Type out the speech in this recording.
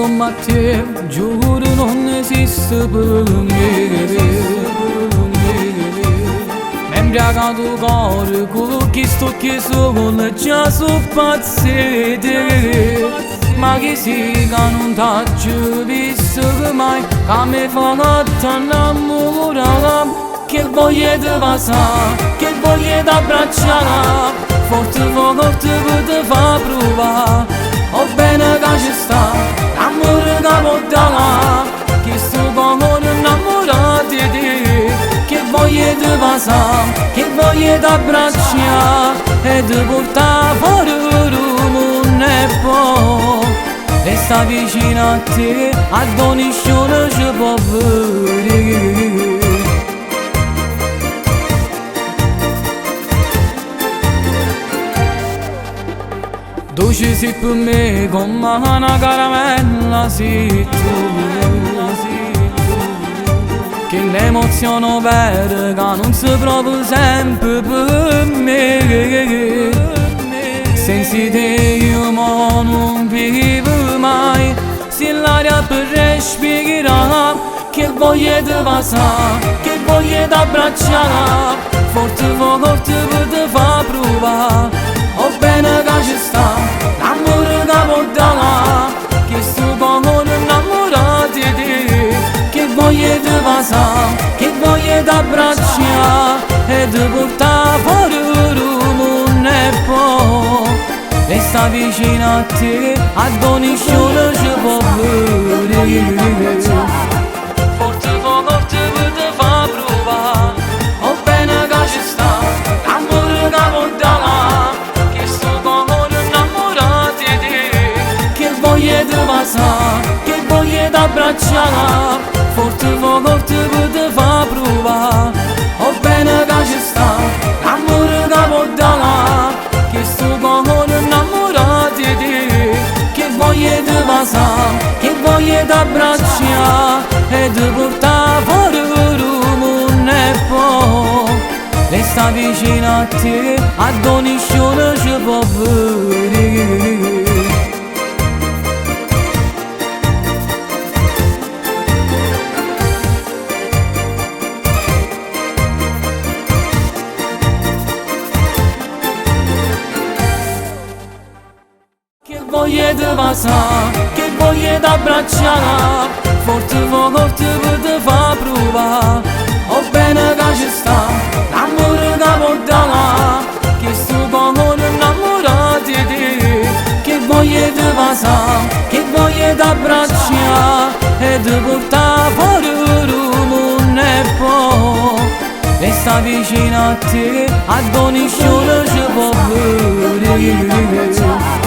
Con te giuro non esiste per me. Mi embriagato il cuore con chi sto che sono già sono pazzete. Ma che siga non t'ho visto mai, che mi fa innamorare. Che voglia di passare, che voglia di abbracciare, forte per te fa provare. O bene che ci sta, l'amore che può dare, che sto cuore innamorato di te. Che voglia di passare, che voglia di abbracciare e di portare fuori il mondo e poi resta vicino a te, ad ogni sciolta ci può vedere. Dolce sei per me come una caramella sei tu. Che l'emozione vera che non si prova sempre per me. Senza te io non vivo mai, se l'aria per respirare. Che voglia di passare, che voglia di abbracciare, forte per te fa provare. O bene che ci sta, l'amore che può dare, che sto cuore innamorato di te. Che voglia di passare, che voglia di abbracciare e di portare fuori il mondo e poi resta vicino a te, ad ogni sciolta ci può vedere. Forte per te fa provare, o bene che ci sta, l'amore che può dare, che sto cuore innamorato di te. Che voglia di passare, che voglia di abbracciare, forte per te fa provare. O bene che ci sta, l'amore che può dare, che sto cuore innamorato di te. Che voglia di passare, che voglia di abbracciare e di portare fuori il mondo e poi resta vicino a te, ad ogni sciolta ci può vedere. Che voglia di passare, che voglia di abbracciare, forte per te fa provare. O bene che ci sta, l'amore che può dare, che sto cuore innamorato di te. Che voglia di passare, che voglia di abbracciare e di portare fuori il mondo e poi resta vicino a te, ad ogni sciolta ci può vedere.